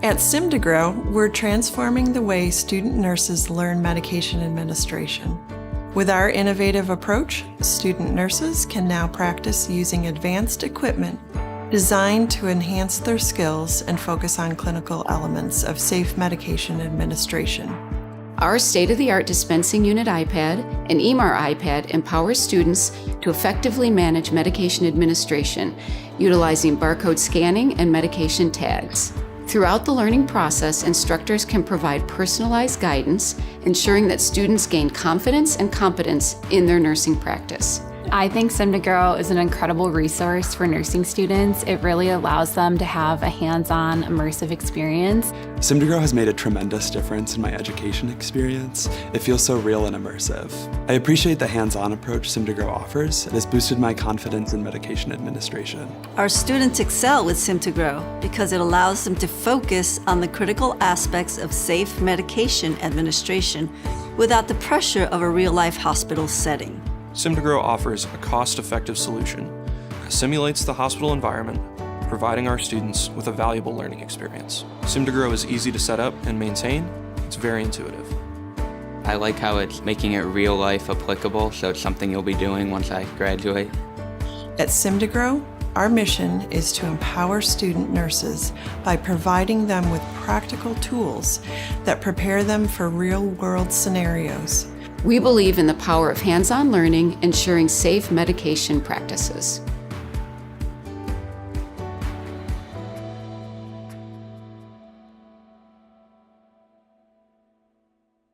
At Sim2Grow, we're transforming the way student nurses learn medication administration. With our innovative approach, student nurses can now practice using advanced equipment designed to enhance their skills and focus on clinical elements of safe medication administration. Our state-of-the-art dispensing unit iPad and eMAR iPad empowers students to effectively manage medication administration, utilizing barcode scanning and medication tags. Throughout the learning process, instructors can provide personalized guidance, ensuring that students gain confidence and competence in their nursing practice. I think Sim2Grow is an incredible resource for nursing students. It really allows them to have a hands-on, immersive experience. Sim2Grow has made a tremendous difference in my education experience. It feels so real and immersive. I appreciate the hands-on approach Sim2Grow offers. It has boosted my confidence in medication administration. Our students excel with Sim2Grow because it allows them to focus on the critical aspects of safe medication administration without the pressure of a real-life hospital setting. Sim2Grow offers a cost-effective solution that simulates the hospital environment, providing our students with a valuable learning experience. Sim2Grow is easy to set up and maintain. It's very intuitive. I like how it's making it real-life applicable, so it's something you'll be doing once I graduate. At Sim2Grow, our mission is to empower student nurses by providing them with practical tools that prepare them for real-world scenarios. We believe in the power of hands-on learning, ensuring safe medication practices.